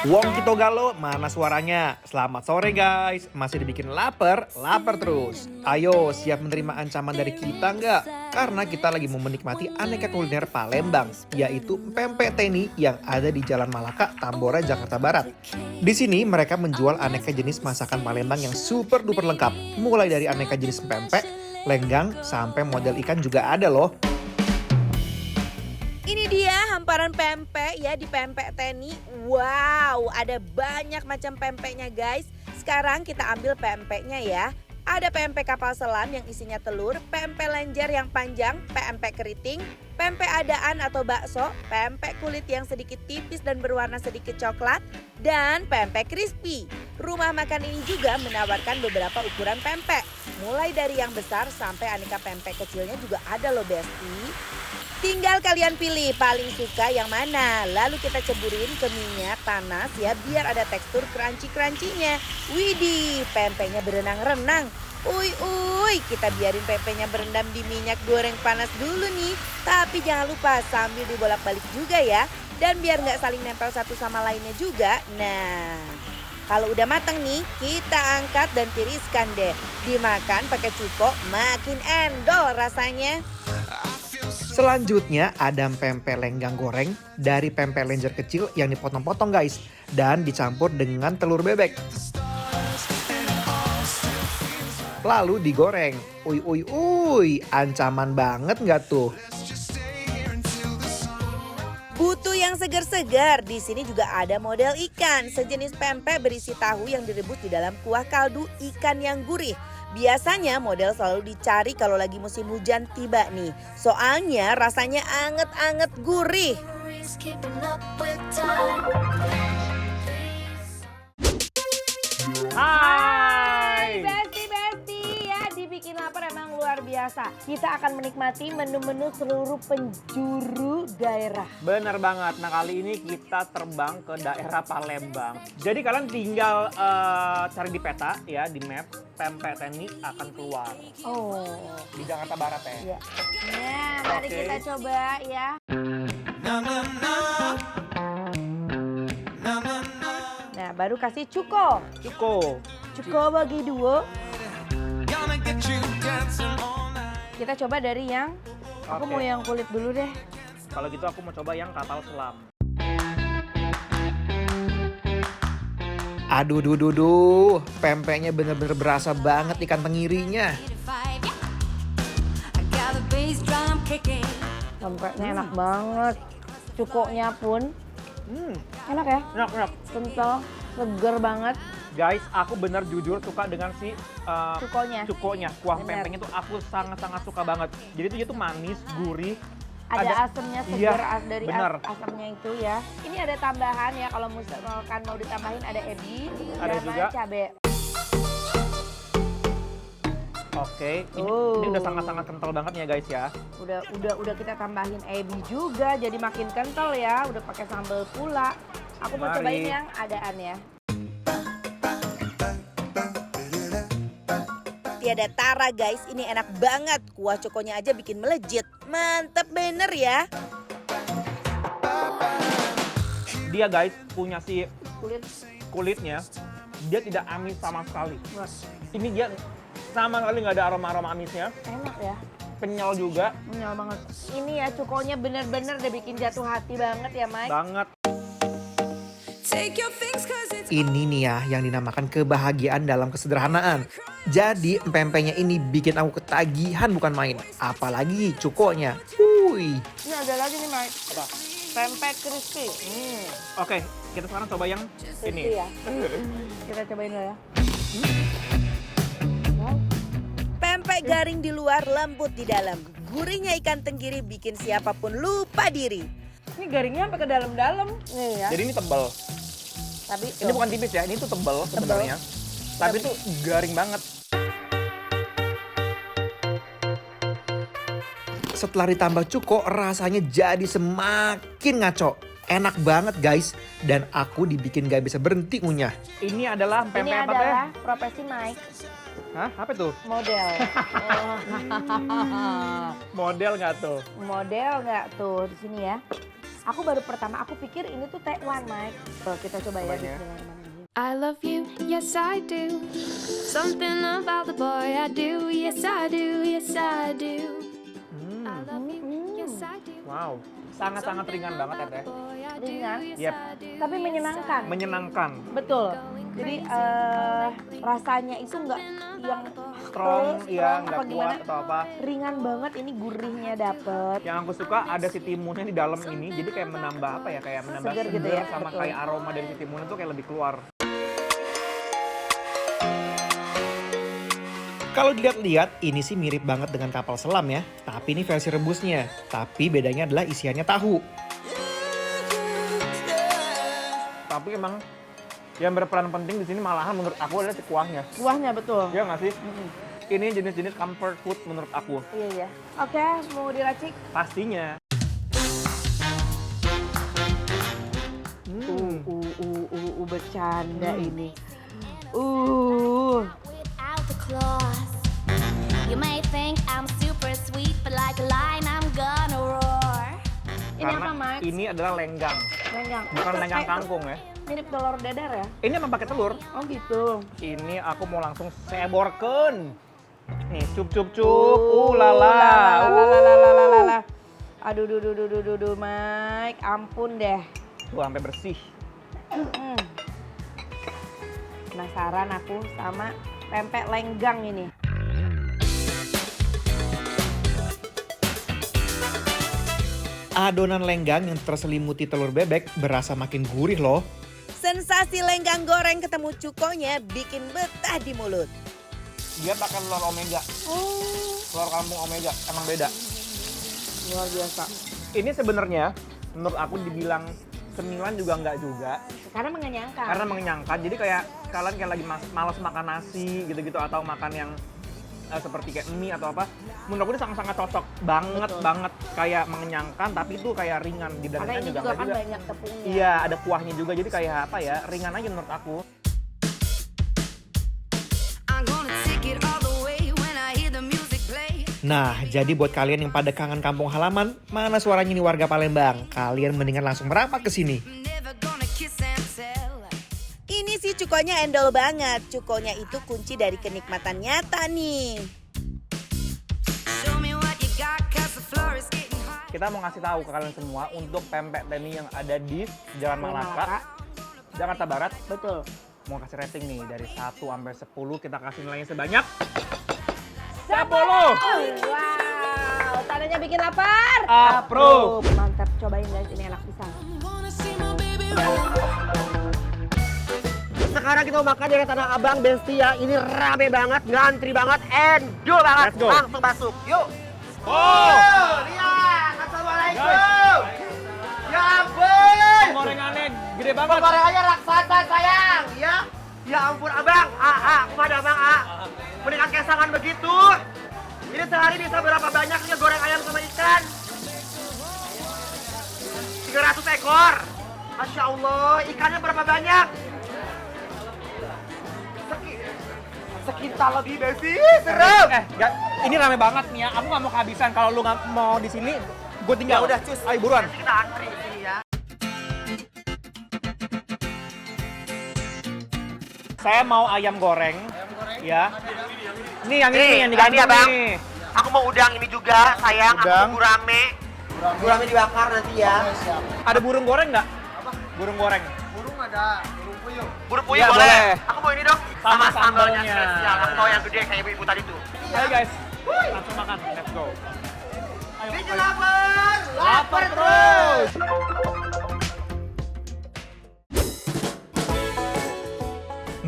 Wong Kito Galo, mana suaranya? Selamat sore guys, masih dibikin lapar terus. Ayo, siap menerima ancaman dari kita nggak? Karena kita lagi mau menikmati aneka kuliner Palembang, yaitu pempek teni yang ada di Jalan Malaka, Tambora, Jakarta Barat. Di sini mereka menjual aneka jenis masakan Palembang yang super duper lengkap, mulai dari aneka jenis pempek, lenggang, sampai model ikan juga ada loh. Ini dia hamparan pempek ya di Pempek Teni. Wow, ada banyak macam pempeknya guys. Sekarang kita ambil pempeknya ya. Ada pempek kapal selam yang isinya telur, pempek lenjer yang panjang, pempek keriting, pempek adaan atau bakso, pempek kulit yang sedikit tipis dan berwarna sedikit coklat, dan pempek crispy. Rumah makan ini juga menawarkan beberapa ukuran pempek. Mulai dari yang besar sampai aneka pempek kecilnya juga ada loh Besti. Tinggal kalian pilih paling suka yang mana. Lalu kita ceburin ke minyak panas ya biar ada tekstur crunchy-crunchy-nya. Widih, pempeknya berenang-renang. Uy, kita biarin pempeknya berendam di minyak goreng panas dulu nih. Tapi jangan lupa sambil dibolak-balik juga ya. Dan biar nggak saling nempel satu sama lainnya juga. Nah, kalau udah matang nih, kita angkat dan tiriskan deh. Dimakan pakai cuko makin endol rasanya. Selanjutnya ada pempek lenggang goreng dari pempek lenjer kecil yang dipotong-potong guys. Dan dicampur dengan telur bebek. Lalu digoreng. Uy, ancaman banget nggak tuh? Butuh yang segar-segar. Di sini juga ada model ikan, sejenis pempek berisi tahu yang direbus di dalam kuah kaldu ikan yang gurih. Biasanya model selalu dicari kalau lagi musim hujan tiba nih. Soalnya rasanya anget-anget gurih. Hai Besti ya, dibikin lapar emang luar biasa. Kita akan menikmati menu-menu seluruh penjuru daerah. Bener banget, nah kali ini kita terbang ke daerah Palembang. Jadi kalian tinggal cari di peta ya, di map, pempek teni akan keluar. Oh. Di Jakarta Barat ya. Iya. Nah, mari Oke. kita coba ya. Nah, baru kasih cuko. Cuko bagi dua. Kita coba dari yang, aku Oke. mau yang kulit dulu deh. Kalau gitu aku mau coba yang kapal selam. Aduh, pempeknya bener-bener berasa banget ikan tenggirinya. Pempeknya enak banget. Cukonya pun enak ya. Enak. Kental, seger banget. Guys, aku bener jujur suka dengan si Cukonya. Kuah Bener. pempeknya tuh aku sangat-sangat suka banget. Jadi dia tuh manis, gurih. Ada asemnya Iya, segar dari bener. asamnya itu ya. Ini ada tambahan ya, kalau misalkan mau ditambahin ada ebi, Ada sama juga. cabe. Oke, ini Oh. udah sangat-sangat kental banget ya guys ya. Udah kita tambahin ebi juga, jadi makin kental ya. Udah pakai sambal pula. Aku mau Mari. cobain yang adaan ya. Tiada tara guys, ini enak banget. Kuah cokonya aja bikin melejit. Mantep bener ya. Dia guys punya si Kulit. kulitnya, dia tidak amis sama sekali. Ini dia sama sekali nggak ada aroma-aroma amisnya, Enak ya. kenyal juga Kenyal banget. Ini ya cukonya bener-bener udah bikin jatuh hati banget ya Mike. banget. Ini nih ya yang dinamakan kebahagiaan dalam kesederhanaan. Jadi pempeknya ini bikin aku ketagihan bukan main. Apalagi cukonya. Ini ada lagi nih Mike. Apa? Pempek crispy. Oke, kita sekarang coba yang Crispy ini. ya. Kita cobain dulu ya. Pempek garing di luar, lembut di dalam. Gurihnya ikan tenggiri bikin siapapun lupa diri. Ini garingnya sampai ke dalam-dalam. Nih ya. Jadi ini tebal. Tapi Ini bukan tipis ya, ini tuh tebal sebenarnya. Tapi tuh garing banget. Setelah ditambah cuko rasanya jadi semakin ngaco. Enak banget guys. Dan aku dibikin gak bisa berhenti ngunyah. Ini adalah ini pempek apa teh? adalah profesi Mike. Hah? Apa tuh? Model. Model nggak tuh? Model nggak tuh di sini ya? Aku baru pertama, aku pikir ini tuh tekwan, Mike. Tuh, kita coba ya. Cobain ya. Bismillahirrahmanirrahim. I love you, yes I do. Something about the boy I do, yes I do, yes I do. I love you, yes I do. Wow, sangat-sangat ringan banget ya Teh. Ringan, Yep, tapi menyenangkan. menyenangkan. Betul. Jadi rasanya itu nggak yang Strong, ya nggak apa gimana? kuat atau apa. Ringan banget, ini gurihnya dapet. Yang aku suka ada si timunnya di dalam ini, jadi kayak menambah apa ya, kayak menambah Seger gitu ya, sama betul. kayak aroma dari si timunnya tuh kayak lebih keluar. Kalau dilihat-lihat, ini sih mirip banget dengan kapal selam ya. Tapi ini versi rebusnya. Tapi bedanya adalah isiannya tahu. Tapi emang yang berperan penting di sini malahan menurut aku adalah si kuahnya. Kuahnya betul. Ya nggak sih? Ini jenis-jenis comfort food menurut aku. Iya, iya. Oke, mau diracik? Pastinya. Bercanda ini. Without the claws. You may think I'm super sweet, but like a lion I'm gonna roar. Ini Karena apa, Max? ini adalah lenggang, Lenggang. bukan Terus lenggang kayak kangkung ya. Mirip telur dadar ya? Ini emang pakai telur. Oh gitu. Ini aku mau langsung seborken. Nih, cup. Lala. Lala. Aduh, duh, Mike. Ampun deh. Tuh sampai bersih. Penasaran aku sama pempek lenggang ini. Adonan lenggang yang terselimuti telur bebek berasa makin gurih loh. Sensasi lenggang goreng ketemu cukonya bikin betah di mulut. Dia pakai telur omega. Telur kampung omega, emang beda. Luar biasa. Ini sebenarnya menurut aku dibilang cemilan juga enggak juga. Karena mengenyangkan. Karena mengenyangkan. Jadi kayak kalian kayak lagi malas makan nasi gitu-gitu atau makan yang seperti kayak mie atau apa. Menurut aku ini sangat-sangat cocok banget. Kayak mengenyangkan tapi itu kayak ringan. Karena Dibandingkan ini juga juga enggak kan juga. banyak tepungnya. Iya, ada kuahnya juga. Jadi kayak apa ya, ringan aja menurut aku. I'm gonna take it all the way when I hear the music play. Nah, jadi buat kalian yang pada kangen kampung halaman, mana suaranya nih warga Palembang? Kalian mendingan langsung merapat ke sini. Never gonna kiss and tell. Ini sih cukonya endol banget. Cukonya itu kunci dari kenikmatan nyata nih. Show me what you got, 'cause the floor is getting hot. Kita mau ngasih tahu ke kalian semua untuk pempek Teni yang ada di Jalan Malaka, Jakarta Barat. Betul. Mau kasih rating nih dari 1 sampai 10, kita kasih nilainya sebanyak 10. Wow, tandanya bikin lapar. Approve. Mantap, cobain guys, ini enak pisang. Wanna see my baby roll. Sekarang kita mau makan dari Tanah Abang, Besti ya. Ini rame banget, ngantri banget, endul banget. Let's go. Langsung masuk, yuk. Oh, Lihat, assalamualaikum. Ya ampun. gorengannya gede banget. Gorengannya raksasa sayang, ya. Ya ampun abang, kepada abang mendingan kesangan begitu. Ini sehari bisa berapa banyak nih goreng ayam sama ikan? 300 ekor. Masya Allah, ikannya berapa banyak? Sekintal lebih Besti, serem. Ini rame banget nih ya. Aku nggak mau kehabisan. Kalau lu nggak mau di sini, gue tinggal. Ya udah, cus. Ayo buruan. Nanti kita antri di sini ya. Saya mau ayam goreng. Ya. Nih yang ini Nih, yang ini digantung ya, Bang. nih. Aku mau udang ini juga, sayang. Udang. Aku gurame. Gurame dibakar nanti ya. Ada burung goreng nggak? Burung goreng. Burung puyuh Ya, boleh. boleh. Aku mau ini dong. Sama sambalnya sambalnya. spesial. Aku mau yang gede kayak ibu-ibu tadi tuh. Ayo guys, langsung makan. Let's go. Ayo, Bikin ayo. lapar. Lapar terus.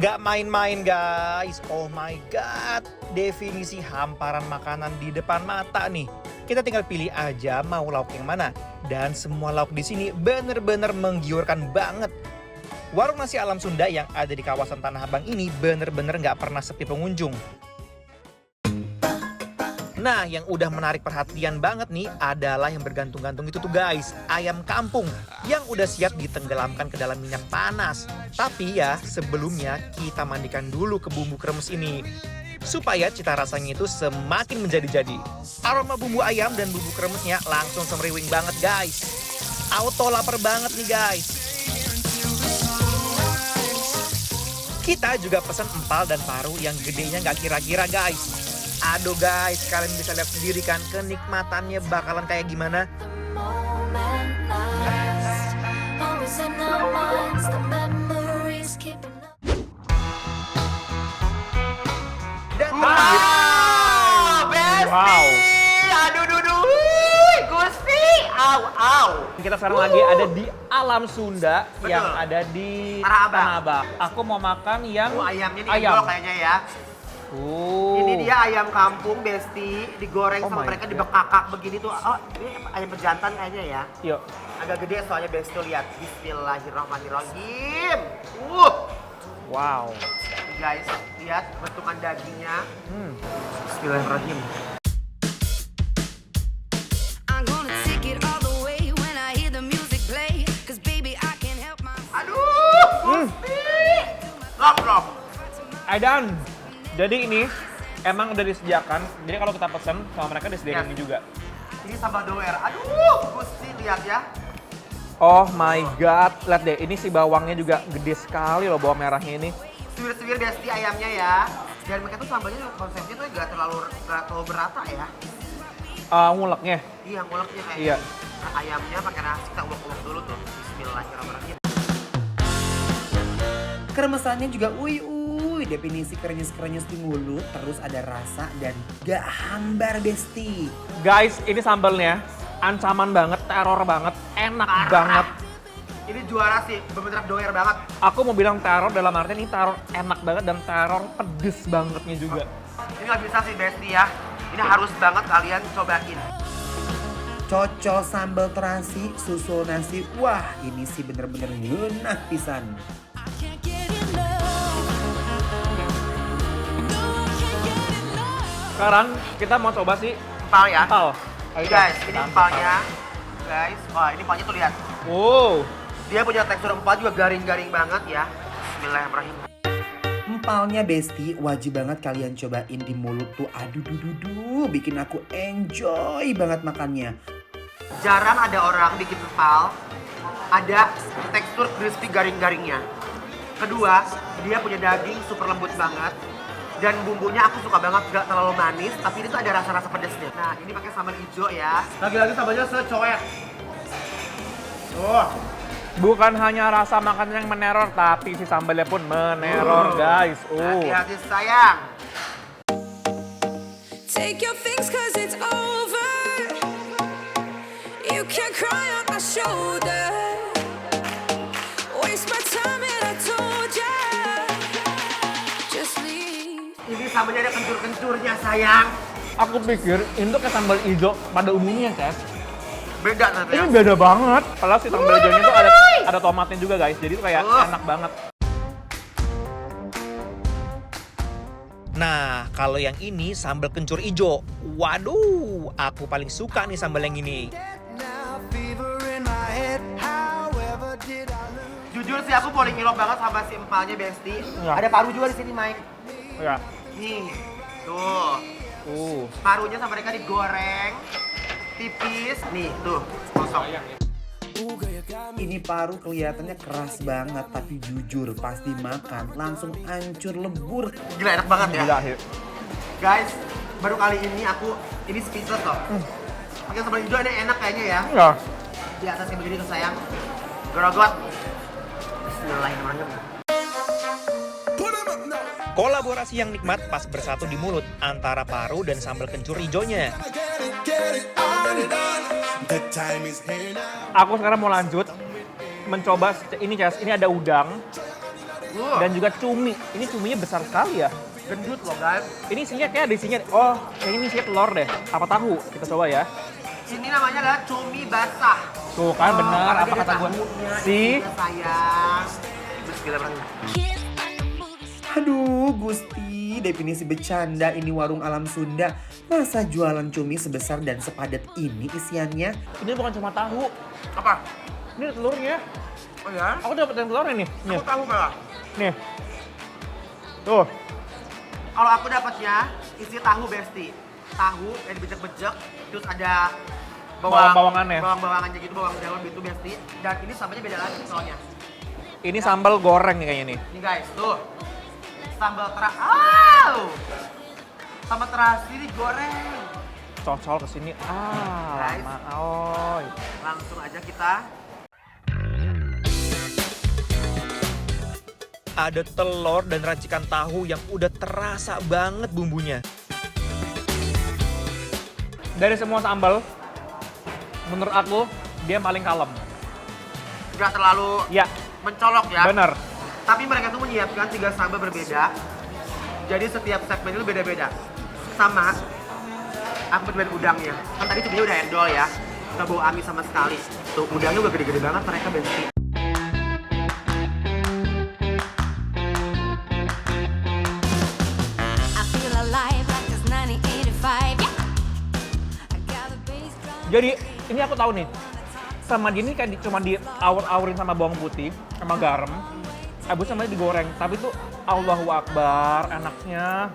Nggak main-main guys, oh my god. Definisi hamparan makanan di depan mata nih. Kita tinggal pilih aja mau lauk yang mana. Dan semua lauk di sini bener-bener menggiurkan banget. Warung nasi alam Sunda yang ada di kawasan Tanah Abang ini bener-bener nggak pernah sepi pengunjung. Nah, yang udah menarik perhatian banget nih adalah yang bergantung-gantung itu tuh guys, ayam kampung yang udah siap ditenggelamkan ke dalam minyak panas. Tapi ya, sebelumnya kita mandikan dulu ke bumbu kremes ini supaya cita rasanya itu semakin menjadi-jadi. Aroma bumbu ayam dan bumbu kremesnya langsung semriwing banget guys. auto lapar banget nih guys. Kita juga pesan empal dan paru yang gedenya nggak kira-kira guys. Aduh guys, kalian bisa lihat sendiri kan kenikmatannya bakalan kayak gimana. Dan Besti! Wow. Aduh, duduh, Gusti! Au. Kita sekarang lagi ada di Alam Sunda Betul. yang ada di Tanah Abang. Tanah Abang. Aku mau makan yang Ayamnya nih ayam. kayaknya ya. Ini dia ayam kampung, Besti, digoreng Oh sama my mereka God. dibekakak begini tuh. Oh, ini ayam pejantan kayaknya ya. Yuk. Agak gede soalnya Besti tuh lihat. Bismillahirrahmanirrahim. Wow. Nih guys, lihat bentukan dagingnya. Hmm. Bismillahirrahmanirrahim. I'm gonna take it all the way when I hear the music play. 'Cause baby, I can't help myself. Aduh, Gusti. Lop. Aidan. Jadi ini emang udah disediakan. Jadi kalau kita pesen sama mereka disediakan Yes. ini juga. Ini sambal doer. Aduh, Gusti lihat ya. Oh my god, lihat deh, ini si bawangnya juga gede sekali loh bawang merahnya ini. Suwir-suwir Besti ayamnya ya. Dan mereka tuh sambalnya konsepnya tuh nggak terlalu berata ya. Nguleknya. Iya, nguleknya kayak Iya. Nah, ayamnya pakai nasi kita ulek-ulek dulu tuh. Bismillahirrahmanirrahim. Kremesannya juga definisi krenyes-krenyes di mulut, terus ada rasa dan gak hambar Besti. Guys, ini sambalnya ancaman banget, teror banget, enak banget. Ini juara sih, bener-bener doer banget. Aku mau bilang teror dalam artian ini teror enak banget dan teror pedes bangetnya juga. Ini nggak bisa sih Besti ya. Ini harus banget kalian cobain. Cocol sambal terasi, susul nasi, wah ini sih bener-bener ngeunah pisan. Can't get enough. No, I can't get enough. Sekarang kita mau coba si Empal ya. empal. Ayo, Guys, kita ini angkat. empalnya. Guys, wah ini empalnya tuh lihat. Wow. Dia punya tekstur empal juga garing-garing banget ya. Bismillahirrahmanirrahim. Empalnya Besti, wajib banget kalian cobain di mulut tuh. Aduh duh, bikin aku enjoy banget makannya. Jarang ada orang bikin empal ada tekstur crispy garing-garingnya. Kedua, dia punya daging super lembut banget. Dan bumbunya aku suka banget, gak terlalu manis, tapi ini tuh ada rasa-rasa pedesnya. Nah, ini pakai sambal hijau ya. Lagi-lagi sambalnya secoek. Tuh. Bukan hanya rasa makan yang meneror, tapi si sambalnya pun meneror, guys. Hati-hati sayang. Take your things 'cause it's over. You can cry on my shoulder. Waste my time and I told ya. Just leave. Ini sambalnya ada kencur-kencurnya sayang. Aku pikir ini tuh kayak sambal hijau pada umumnya, Chef. Beda ternyata ya. Ini beda banget. Padahal si sambal hijaunya tuh ada tomatnya juga, guys. Jadi tuh kayak enak banget. Nah, kalau yang ini sambal kencur ijo. Waduh, aku paling suka nih sambal yang ini. Jujur sih aku paling ngilok banget sama si empalnya Besti. Ya. Ada paru juga di sini, Mike. Ya. Nih, tuh. Parunya sama mereka digoreng tipis. Nih, tuh, kosong. Ini paru kelihatannya keras banget, tapi jujur pas dimakan langsung hancur lebur. Gila enak banget ya. Gila, ya. Guys, baru kali ini ini speechless loh. Pakai sambal hijau ini enak kayaknya ya. Ya. Di atas kayak begini tuh sayang. Gorogot. Bismillahirrahmanirrahim. Kolaborasi yang nikmat pas bersatu di mulut antara paru dan sambal kencur ijonya. Aku sekarang mau lanjut mencoba ini, Ces. Ini ada udang dan juga cumi. Ini cuminya besar sekali ya. Gendut loh guys. Ini isinya kayak ada isinya. Oh, yang ini isinya telur deh. Apa tahu? Kita coba ya. Ini namanya adalah cumi basah. Tuh kan benar Apalagi apa ada kata gue. tahunya, Si isinya, sayang. Bismillahirrahmanirrahim. Aduh Gusti, definisi bercanda ini warung alam Sunda. Masa jualan cumi sebesar dan sepadat ini isiannya? ini bukan cuma tahu. Apa? Ini ada telurnya. Oh ya? Aku dapat yang telurnya nih. Nih. Aku tahu malah. Nih. Tuh. Kalau aku dapatnya isi tahu Besti. Tahu yang dibejek-bejek, terus ada bawang-bawangannya. Bawang-bawangannya gitu, bawang dalam itu Besti. Dan ini sambalnya beda lagi soalnya. Ini sambal goreng nih kayaknya nih. Nih guys, tuh. Sambal sama terasi digoreng. Cocol kesini. Guys. Lama. Oh. Langsung aja kita. Ada telur dan racikan tahu yang udah terasa banget bumbunya. Dari semua sambal, menurut aku dia paling kalem. Nggak terlalu Ya, mencolok ya. bener. Tapi mereka tuh menyiapkan 3 sambal berbeda. Jadi setiap segmen itu beda-beda. Sama, aku berbeda udangnya. Kan tadi sebenarnya udah endol ya. Nggak bau amis sama sekali. Tuh, udangnya udah gede-gede banget mereka Besti. I feel alive like it's 1985. Yeah. I got a bass drum. Jadi ini aku tahu nih, sama dia ini kayak cuma diawur-awurin sama bawang putih, sama garam, habis sama digoreng. Tapi tuh Allahu Akbar, enaknya.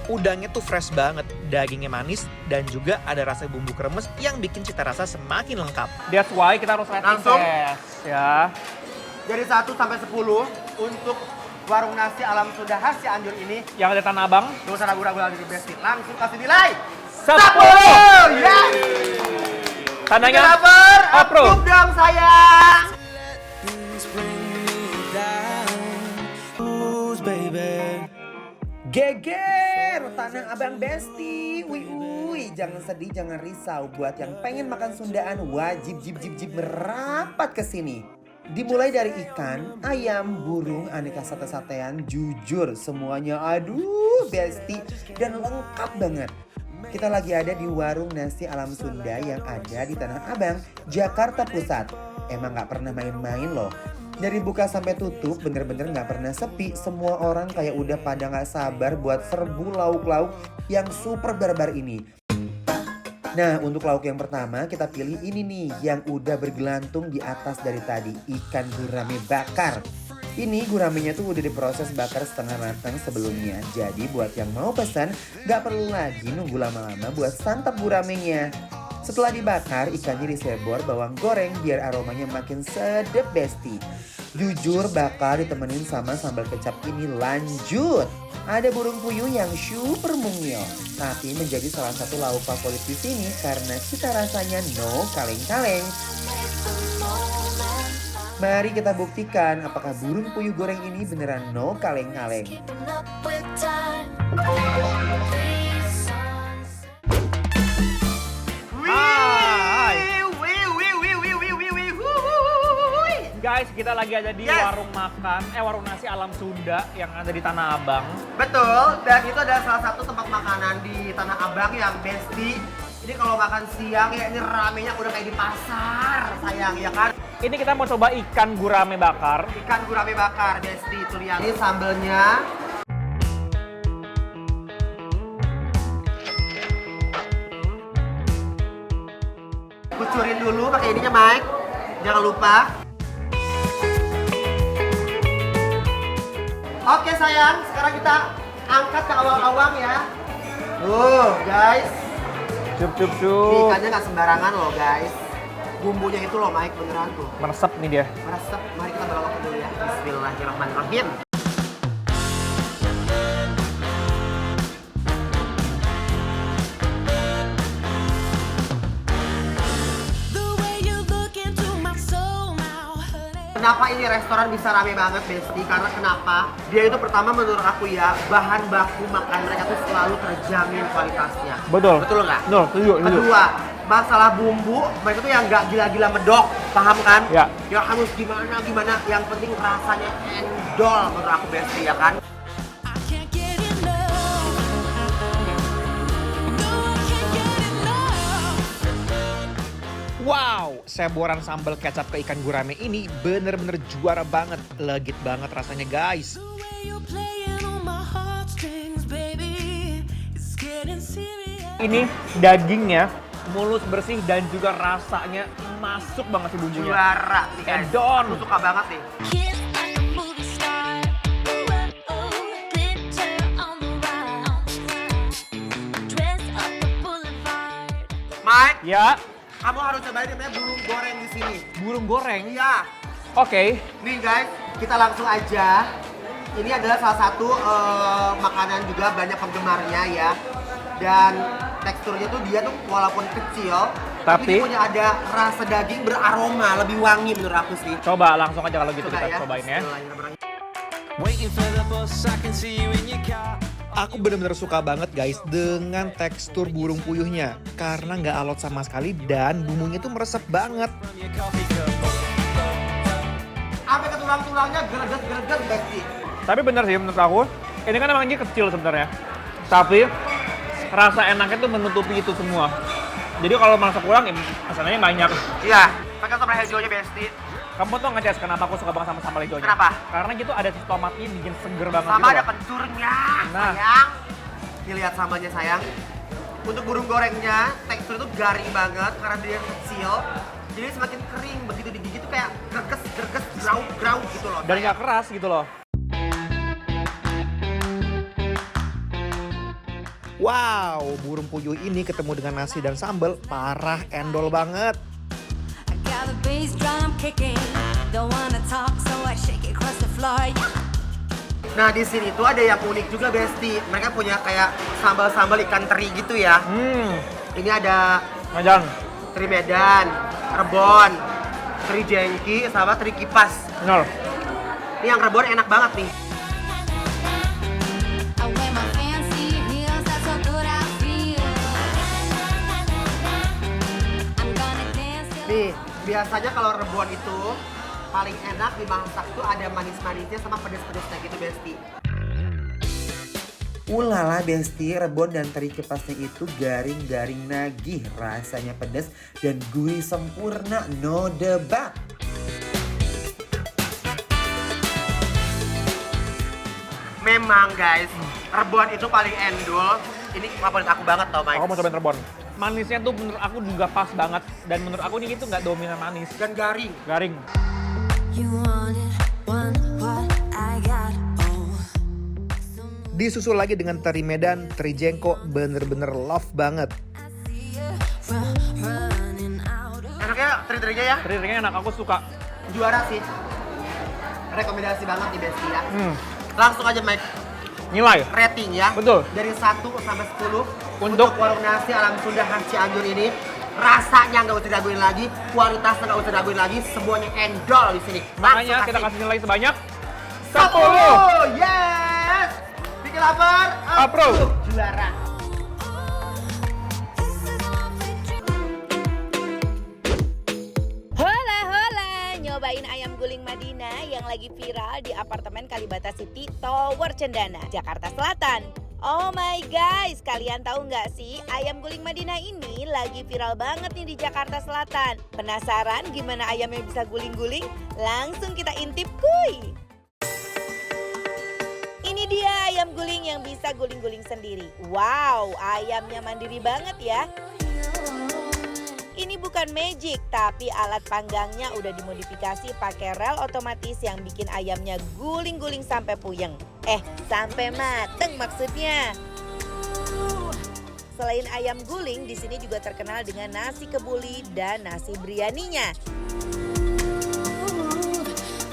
Udangnya tuh fresh banget, dagingnya manis, dan juga ada rasa bumbu kremes yang bikin cita rasa semakin lengkap. That's why kita harus rating Langsung? test, ya. Dari 1 sampai 10 untuk warung nasi alam Sunda khas Cianjur ini. Yang ada Tanah Abang, Gak usah ragu-ragu lagi Besti. Langsung kasih nilai 10! Yes! Tandanya Lover, approve. approve dong sayang. Geger, Tanah Abang Besti. Wih, jangan sedih, jangan risau. Buat yang pengen makan Sundaan, wajib jib merapat ke sini. Dimulai dari ikan, ayam, burung, aneka sate-satean, jujur semuanya aduh Besti dan lengkap banget. Kita lagi ada di warung nasi alam Sunda yang ada di Tanah Abang, Jakarta Pusat. Emang gak pernah main-main loh. Dari buka sampai tutup bener-bener gak pernah sepi. Semua orang kayak udah pada gak sabar buat serbu lauk-lauk yang super barbar ini. Nah, untuk lauk yang pertama kita pilih ini nih yang udah bergelantung di atas dari tadi, ikan gurame bakar. Ini guramenya tuh udah diproses bakar setengah matang sebelumnya. Jadi buat yang mau pesan gak perlu lagi nunggu lama-lama buat santap guramenya. Setelah dibakar, ikannya disebor bawang goreng biar aromanya makin sedep Besti. Jujur bakar ditemenin sama sambal kecap ini lanjut. Ada burung puyuh yang super mungil, tapi menjadi salah satu lauk favorit di sini karena cita rasanya no kaleng-kaleng. Mari kita buktikan apakah burung puyuh goreng ini beneran no kaleng-kaleng. Keeping up with time. These songs. Hai. Guys, kita lagi ada di Yes. warung nasi alam Sunda yang ada di Tanah Abang. Betul, dan itu adalah salah satu tempat makanan di Tanah Abang yang Besti. Ini kalau makan siang ya ini ramenya udah kayak di pasar sayang ya kan. Ini kita mau coba ikan gurame bakar. Ikan gurame bakar Besti itu lihat. Ini sambelnya. Kucurin dulu pakai ininya Mike. Jangan lupa. Oke sayang, sekarang kita angkat ke awang-awang ya. Guys. Cup. Ini ikannya nggak sembarangan loh guys. Bumbunya itu loh Mike beneran tuh. Meresap nih dia. Meresap. Mari kita berlokok dulu ya. Bismillahirrahmanirrahim. The way you look into my soul now, honey. Kenapa ini restoran bisa rame banget Besti? Karena kenapa? Dia itu pertama menurut aku ya, bahan baku makan mereka tuh selalu terjamin kualitasnya. Betul. Betul nggak? Betul, setuju. Kedua, masalah bumbu, mereka tuh yang nggak gila-gila medok, paham kan? Ya. Ya harus gimana, yang penting rasanya endol menurut aku Besti ya kan? I can't get enough. No, I can't get enough. Wow, seboran sambal kecap ke ikan gurame ini bener-bener juara banget. Legit banget rasanya guys. The way you're playing on my heartstrings, baby, it's getting serious. Ini dagingnya mulus bersih dan juga rasanya masuk banget sih bumbunya. Juara nih guys. Edon. Aku suka banget nih. Kiss like a movie star. Ooh, oh, glitter on the ride. Dress up the boulevard. Mike, Ya, kamu harus cobain namanya burung goreng di sini. burung goreng. Iya. Oke. Nih guys, kita langsung aja. Ini adalah salah satu makanan juga banyak penggemarnya ya. Dan teksturnya tuh dia tuh walaupun kecil, tapi Tapi dia punya ada rasa daging beraroma, lebih wangi menurut aku sih. Coba langsung aja kalau gitu Coba kita cobain ya. Bismillahirrahmanirrahim. Aku bener-bener suka banget guys dengan tekstur burung puyuhnya. Karena nggak alot sama sekali dan bumbunya tuh meresap banget. Sampai ke tulang-tulangnya greget-greget Besti. Tapi bener sih menurut aku, ini kan emang ini kecil sebenarnya. Tapi rasa enaknya tuh menutupi itu semua. Jadi kalau masak ulang, ya masalahnya banyak. Iya, pakai sambal hijaunya Besti. Kamu tuh ngeces kenapa aku suka banget sama sambal hijaunya? Kenapa? Karena gitu ada tomatnya bikin seger banget Sama gitu ada loh. kencurnya, Nah. sayang. Nih lihat sambalnya sayang. Untuk burung gorengnya, tekstur itu garing banget karena dia kecil. Jadi semakin kering, begitu digigit tuh kayak greges, grau gitu loh. Dan nggak keras gitu loh. Wow, burung puyuh ini ketemu dengan nasi dan sambal parah endol banget. I got the bass drum kicking. Don't wanna talk, so I shake it across the floor. Nah di sini tuh ada yang unik juga Besti. Mereka punya kayak sambal-sambal ikan teri gitu ya. Ini ada Ngajan. teri Medan, rebon, teri jengki, sama teri kipas. Bener. Ini yang rebon enak banget nih. I wear my fancy heels, that's how good I feel. I'm gonna dance till Nih, biasanya kalau rebon itu paling enak dimasak tuh ada manis-manisnya sama pedes-pedesnya gitu Besti. Ulala Besti, rebon dan teri kipasnya itu garing-garing nagih. Rasanya pedas dan gurih sempurna, no debat. Memang guys, rebon itu paling endul. Ini favorit aku banget tau Mike. Aku mau cobain rebon. Manisnya tuh menurut aku juga pas banget. Dan menurut aku ini itu nggak dominan manis. Dan garing. Garing. you wanted one what I got. Oh, Disusul lagi dengan teri Medan, teri jengko, bener-bener love banget. see you running out of Enaknya teri-terinya ya, Teri-terinya enak, aku suka. juara sih. Rekomendasi banget nih Besti ya. Hmm. Langsung aja Mike, Nilai. rating ya. Betul. Dari 1 sampai 10 Untuk warung nasi alam Sunda khas Cianjur ini. Rasanya nggak usah diraguin lagi, kualitasnya nggak usah diraguin lagi, semuanya endol di sini. makanya kita kasih nilai sebanyak 10. Yes. Bikin lapar. Approve. Juara. Hola hola, nyobain ayam guling Madinah yang lagi viral di apartemen Kalibata City Tower Cendana, Jakarta Selatan. Oh my guys, kalian tahu nggak sih ayam guling Madinah ini lagi viral banget nih di Jakarta Selatan. Penasaran gimana ayamnya bisa guling-guling? Langsung kita intip kuy. Ini dia ayam guling yang bisa guling-guling sendiri. Wow, ayamnya mandiri banget ya. Ini bukan magic, tapi alat panggangnya udah dimodifikasi pakai rel otomatis yang bikin ayamnya guling-guling sampai puyeng. Sampai mateng maksudnya. Selain ayam guling, di sini juga terkenal dengan nasi kebuli dan nasi biryaninya.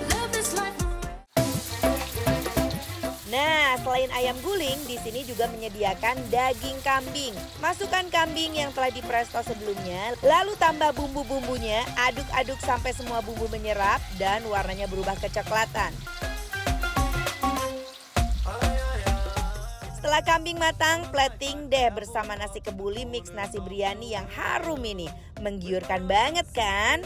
love this life. Nah, selain ayam guling, di sini juga menyediakan daging kambing. Masukkan kambing yang telah dipresto sebelumnya, lalu tambah bumbu-bumbunya, aduk-aduk sampai semua bumbu menyerap dan warnanya berubah kecoklatan. Setelah kambing matang, plating deh bersama nasi kebuli mix nasi biryani yang harum ini. Menggiurkan banget kan?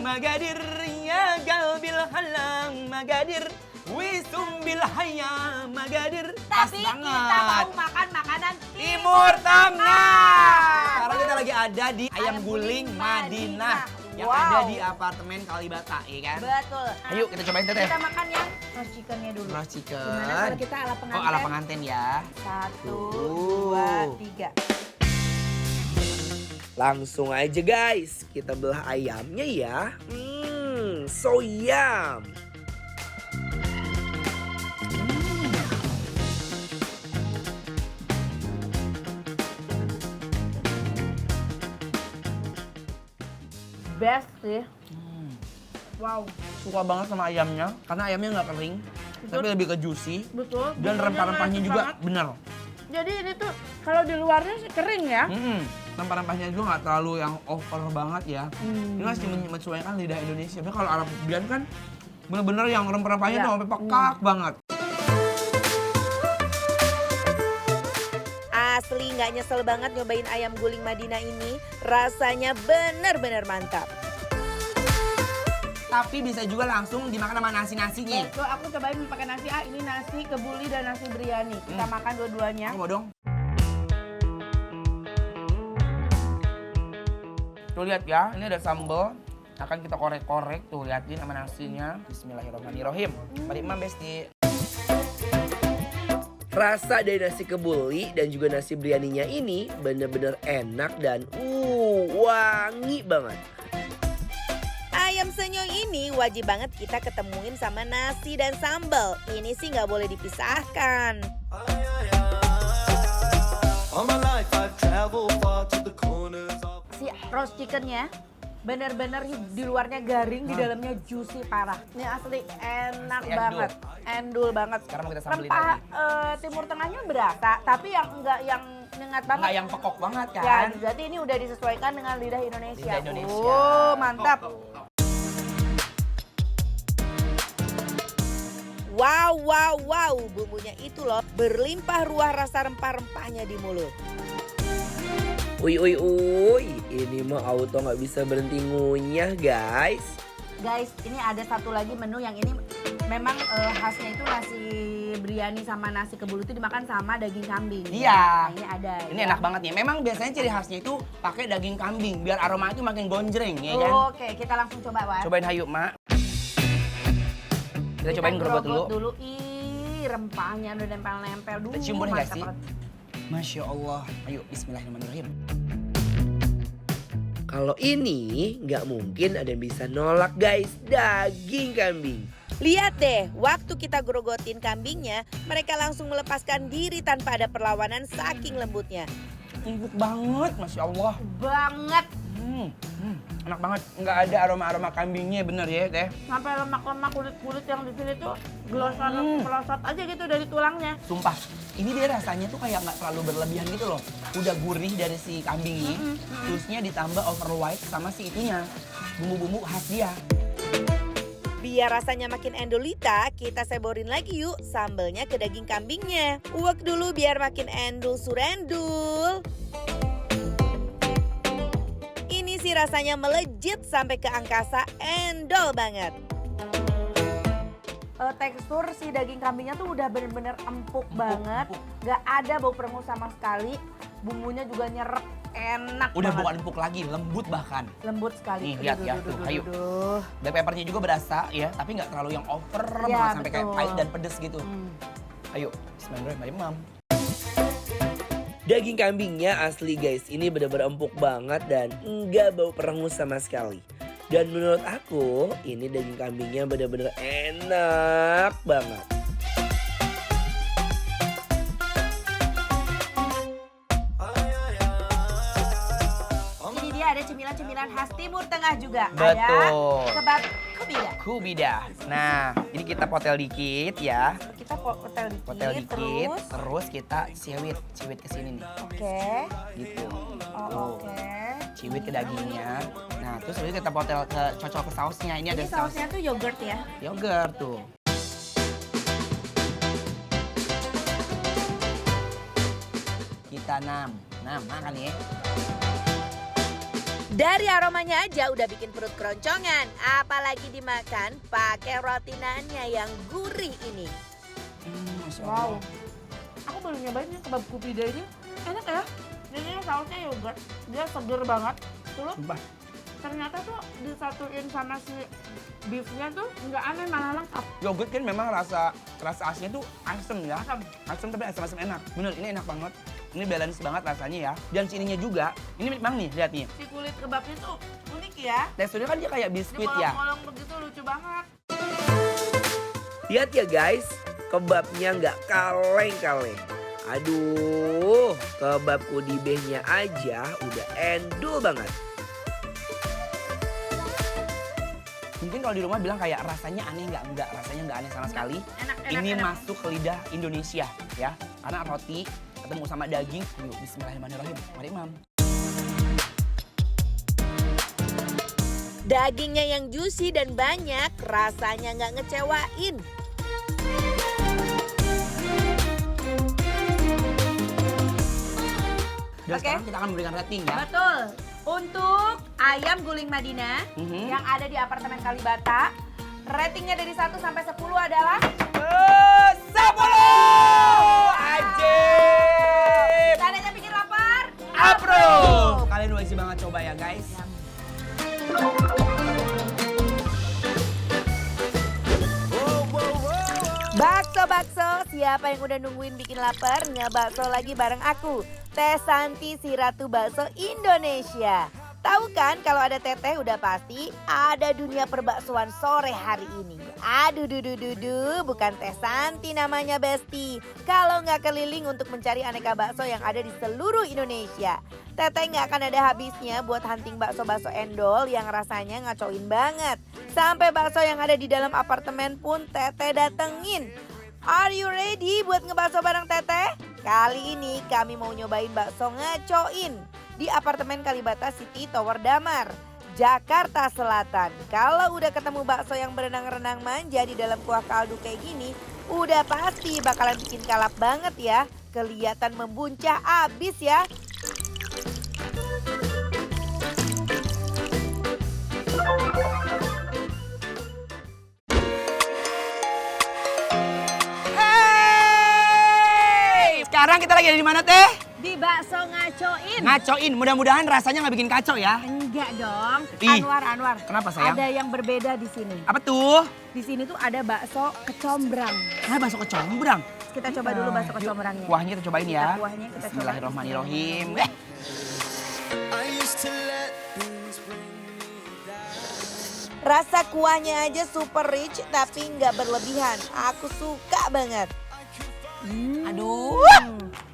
Magadir ya galbil halang magadir wisum bil hayya magadir. Tapi kita mau makan makanan Timur Tengah. Sekarang kita lagi ada di Ayam Guling Madinah yang Wow. ada di apartemen Kalibata, ya kan? Betul. Ayo kita cobain teteh. Kita makan yang roast chickennya dulu. Roast chicken. Gimana kalau kita ala pengantin? Oh, ala pengantin ya. 1, Tuh. 2, 3. Langsung aja guys, kita belah ayamnya ya. so yum. Best sih. Wow. Suka banget sama ayamnya, karena ayamnya nggak kering, tapi lebih ke juicy. Betul. Dan bumbunya rempah-rempahnya enak juga banget. bener. Jadi ini tuh kalau di luarnya sih kering ya. Rempah-rempahnya juga nggak terlalu yang over banget ya. Ini masih menyesuaikan lidah Indonesia. Tapi kalau Arabian kan bener-bener yang rempah-rempahnya Iya. tuh sampai pekak banget. Asli nggak nyesel banget nyobain ayam guling Madinah ini. Rasanya bener-bener mantap. Tapi bisa juga langsung dimakan sama nasi-nasinya. Tuh aku cobain pakai nasi. Ini nasi kebuli dan nasi biryani. Kita makan dua-duanya. Aku mau dong. Tuh lihat ya, ini ada sambal. Akan kita korek-korek, tuh liatin sama nasinya. Bismillahirrahmanirrahim. Mari Imam Besti. Rasa dari nasi kebuli dan juga nasi biryaninya ini bener-bener enak dan wangi banget. Ayam senyo ini wajib banget kita ketemuin sama nasi dan sambal. Ini sih nggak boleh dipisahkan. Si roast chickennya bener-bener di luarnya garing, di dalamnya juicy parah. Ini asli enak Asli endul. banget, endul banget. Sekarang mau kita sambelin Rempah lagi. Timur Tengahnya berasa, tapi yang enggak yang nyengat banget. Nggak yang pekok banget kan? Ya, berarti ini udah disesuaikan dengan lidah Indonesia. Lidah Indonesia. Oh, mantap. Wow, wow, wow. Bumbunya itu loh berlimpah ruah rasa rempah-rempahnya di mulut. Uy, ini mah auto nggak bisa berhenti ngunyah guys. Guys, ini ada satu lagi menu yang ini memang khasnya itu nasi biryani sama nasi kebuli itu dimakan sama daging kambing. Iya. Nah, ini ada. Ini ya. enak banget nih. Memang biasanya ciri khasnya itu pakai daging kambing biar aroma itu makin gonjreng ya kan. Oke, kita langsung coba, Wan. Cobain hayu, Mak. Kita cobain gerobot dulu. Ih, rempahnya udah nempel-nempel dulu. Kita cium boleh nggak mantap sih? banget. Masya Allah. Ayo, bismillahirrahmanirrahim. Kalau ini nggak mungkin ada yang bisa nolak guys, daging kambing. Lihat deh, waktu kita grogotin kambingnya, mereka langsung melepaskan diri tanpa ada perlawanan saking lembutnya. Empuk banget, Masya Allah. Banget. Enak banget. Nggak ada aroma-aroma kambingnya, bener ya, Teh? Sampai lemak-lemak kulit-kulit yang di sini tuh gelosor aja gitu dari tulangnya. Sumpah, ini dia rasanya tuh kayak nggak terlalu berlebihan gitu loh. Udah gurih dari si kambing ini, terusnya ditambah over white sama si itunya. Bumbu-bumbu khas dia. Biar rasanya makin endulita, kita seborin lagi yuk sambelnya ke daging kambingnya. Uwek dulu biar makin endul surendul. Ini sih rasanya melejit sampai ke angkasa, endol banget. Tekstur si daging kambingnya tuh udah bener-bener empuk banget. Gak ada bau perengus sama sekali. Bumbunya juga nyerep, enak Udah banget. bukan empuk lagi, lembut bahkan. Lembut sekali. Nih, lihat ya, tuh, hayu. Black peppernya juga berasa ya, tapi nggak terlalu yang over Iya, banget sampai kayak betul. pahit dan pedes gitu. Ayo, bismillahirrahmanirrahim. Daging kambingnya asli guys, ini bener-bener empuk banget dan nggak bau perengus sama sekali. Dan menurut aku, ini daging kambingnya bener-bener enak banget. Ini dia ada cemilan-cemilan khas Timur Tengah juga. Betul. Ada kebab kubida. Kubida. Nah, ini kita potel dikit ya. Kita potel dikit, Potel dikit, terus. terus kita ciwit ke sini nih. Oke. Gitu. Oh, Tuh. oke. Ciwit ke dagingnya. Nah, terus habis itu kita potel ke cocok ke sausnya. Ini ada Ini sausnya tuh yogurt ya. yogurt tuh. Kita makan ya. Dari aromanya aja udah bikin perut keroncongan, apalagi dimakan pakai roti naannya yang gurih ini. Masya Wow. Allah. Aku baru nyobain nih kebab kubida ini. Enak ya. Jadi sausnya yogurt. Dia seger banget. Terus Sumpah. ternyata tuh disatuin sama si beefnya tuh nggak aneh, malah lengkap. Yogurt kan memang rasa aslinya tuh asem ya. Asem tapi asam-asam enak. Bener, ini enak banget. Ini balance banget rasanya ya. Dan si ininya juga, ini memang nih, lihat nih. Si kulit kebabnya tuh unik ya. Teksturnya kan dia kayak biskuit ya. Dibolong-bolong begitu lucu banget. Lihat ya guys, kebabnya nggak kaleng-kaleng. Aduh, kebab kudibehnya aja udah endul banget. Mungkin kalau di rumah bilang kayak rasanya aneh, enggak, rasanya nggak aneh sama sekali. Enak, Ini enak. masuk ke lidah Indonesia ya, karena roti ketemu sama daging. Yuk, bismillahirrahmanirrahim. Mari Mam. Dagingnya yang juicy dan banyak, rasanya nggak ngecewain. Dan Oke. sekarang kita akan memberikan rating ya. Betul. Untuk ayam guling Madinah yang ada di apartemen Kalibata, ratingnya dari 1 sampai 10 adalah 10! Ajib! tandanya bikin lapar. Approve! Kalian wajib banget coba ya guys. Bakso-bakso, siapa yang udah nungguin bikin lapar? Ngebakso lagi bareng aku, Teh Santi si Ratu Bakso Indonesia. Tahu kan kalau ada Teteh udah pasti ada dunia perbaksoan sore hari ini. Aduh dudu, bukan Teh Santi namanya Besti. Kalau nggak keliling untuk mencari aneka bakso yang ada di seluruh Indonesia. Teteh nggak akan ada habisnya buat hunting bakso-bakso endol yang rasanya ngacoin banget. Sampai bakso yang ada di dalam apartemen pun Teteh datengin. Are you ready buat ngebakso bareng Teteh? Kali ini kami mau nyobain bakso ngacoin di apartemen Kalibata City Tower Damar, Jakarta Selatan. Kalau udah ketemu bakso yang berenang-renang manja di dalam kuah kaldu kayak gini, udah pasti bakalan bikin kalap banget ya. Kelihatan membuncah abis ya. Hey! Sekarang kita lagi ada di mana Teh? Di bakso ngacoin. Ngacoin, mudah-mudahan rasanya nggak bikin kacau ya. Enggak dong. Ih. Anwar. Kenapa sayang? Ada yang berbeda di sini. Apa tuh? Di sini tuh ada bakso kecombrang. Nah, bakso kecombrang. Kita coba dulu bakso kecombrangnya. Kuahnya kita cobain ya. Kuahnya kita coba. Bismillahirrahmanirrahim. Rasa kuahnya aja super rich tapi nggak berlebihan. Aku suka banget. Aduh.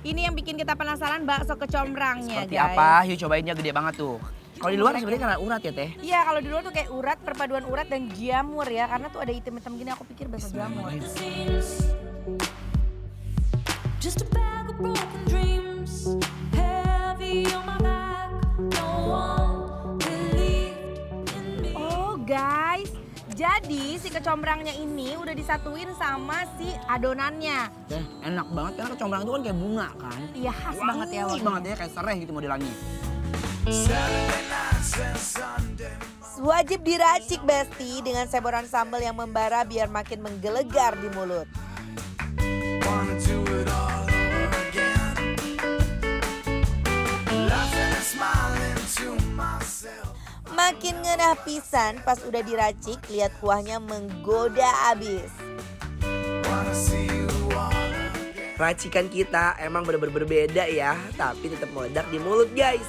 Ini yang bikin kita penasaran bakso kecombrangnya, Seperti guys. apa? Yuk cobainnya gede banget tuh. Kalau di luar sebenarnya karena urat ya Teh. Iya, kalau di luar tuh kayak urat, perpaduan urat dan jamur ya. Karena tuh ada hitam-hitam gini, aku pikir bakso jamur. Just a bag of broken dreams, heavy on my back. No one believed in me. Oh guys, jadi si kecombrangnya ini udah disatuin sama si adonannya. Enak banget karena kecombrang itu kan kayak bunga kan. Iya, khas Wangi banget ya. banget ya, kayak serai gitu modelannya. Wajib diracik Besti dengan seboran sambal yang membara biar makin menggelegar di mulut. Makin ngenah pisan pas udah diracik, lihat kuahnya menggoda abis. Racikan kita emang bener-bener berbeda ya, tapi tetap meledak di mulut guys.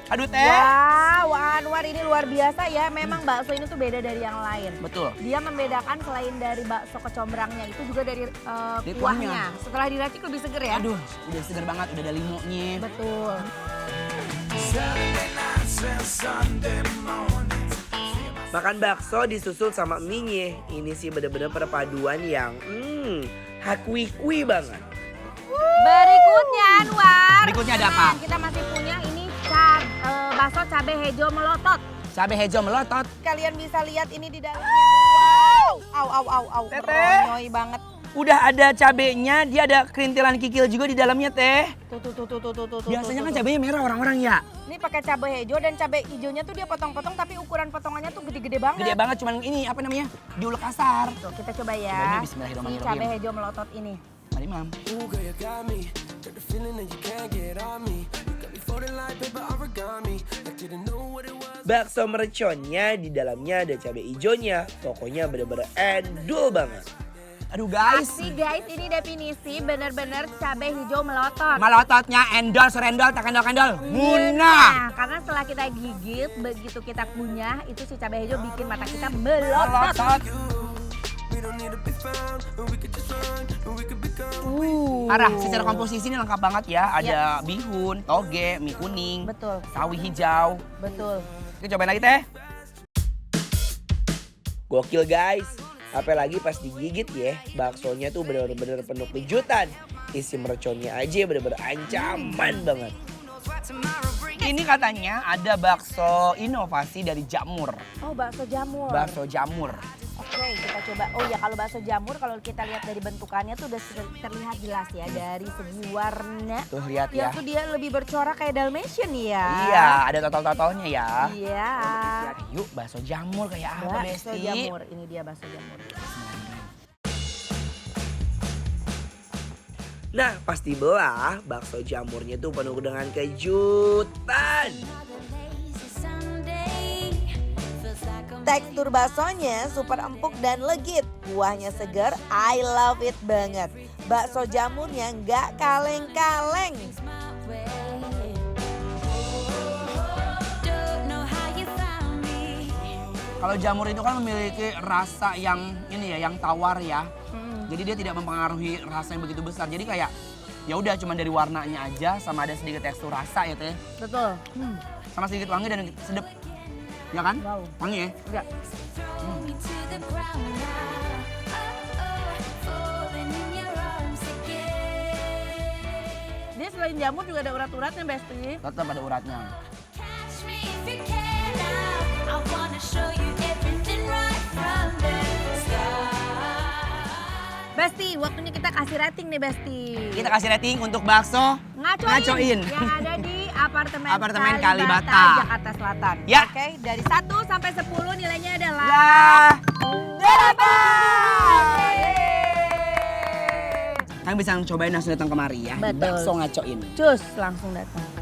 Aduh Teh. Wow, Anwar ini luar biasa ya. Memang bakso ini tuh beda dari yang lain. Betul. Dia membedakan selain dari bakso kecombrangnya itu juga dari Dari kuahnya. kuahnya. Setelah diracik lebih seger ya. Aduh, udah segar banget, udah ada limonya. Betul. Makan bakso disusul sama mie. Ini sih bener-bener perpaduan yang hakui-kui banget. Berikutnya Anwar. Berikutnya ada apa? Kita masih punya ini bakso cabe hijau melotot. Cabe hijau melotot. Kalian bisa lihat ini di dalamnya. Wow! Au. Teteh. Ronyoy banget. Udah ada cabenya, dia ada kerintilan kikil juga di dalamnya Teh. Tuh. Biasanya kan cabenya merah orang-orang ya. Ini pakai cabai hijau dan cabai hijaunya tuh dia potong-potong tapi ukuran potongannya tuh gede-gede banget. Gede banget, cuman ini apa namanya? Diulek kasar. Tuh, kita coba Cobain ya. nih, bismillahirrahmanirrahim. Si cabai hijau melotot ini. Mari Mam. Bakso merconnya di dalamnya ada cabai hijaunya. Pokoknya bener-bener endul banget. Aduh guys. Pasti guys, ini definisi bener-bener cabai hijau melotot. Malototnya endol, serendol, tak kendol-kendol. Munah. Nah, karena setelah kita gigit, begitu kita kunyah, itu si cabai hijau bikin mata kita melotot. Parah, secara komposisi ini lengkap banget ya. Ada bihun, toge, mie kuning, Betul, sawi hijau. betul. Kita cobain lagi teh. Gokil guys. Apalagi pas digigit ya, baksonya tuh bener-bener penuh kejutan. Isi merconnya aja bener-bener ancaman banget. Ini katanya ada bakso inovasi dari jamur. Oh, bakso jamur. Bakso jamur. Oke, kita coba. Oh ya, kalau bakso jamur kalau kita lihat dari bentukannya tuh udah terlihat jelas ya dari segi warna. Tuh lihat Ya ya. tuh dia lebih bercorak kayak Dalmatian ya. Iya, ada totol-totolnya ya. Iya. Yuk, bakso jamur kayak apa, Bakso Besti? jamur, ini dia bakso jamur. Nah, pas dibelah, bakso jamurnya tuh penuh dengan kejutan. Tekstur baksonya super empuk dan legit. Kuahnya segar, I love it banget. Bakso jamurnya nggak kaleng-kaleng. Kalau jamur itu kan memiliki rasa yang ini ya, yang tawar ya. Jadi dia tidak mempengaruhi rasa yang begitu besar. Jadi kayak ya udah cuma dari warnanya aja sama ada sedikit tekstur rasa ya teh. Betul. Sama sedikit wangi dan sedap. Ya kan? Wow. Wangi ya? Iya. Dia selain jamur juga ada urat-uratnya, Besti. Tetap ada uratnya. Besti, waktunya kita kasih rating nih, Besti. Kita kasih rating untuk bakso Ngacoin. Yang ada di apartemen, Apartemen Kalibata, Kalibata. Jakarta Selatan. Ya. Oke, dari 1 sampai 10 nilainya adalah Lah. 8. Kalian bisa cobain langsung datang kemari ya. Betul. Bakso ngacoin. Cus, langsung datang.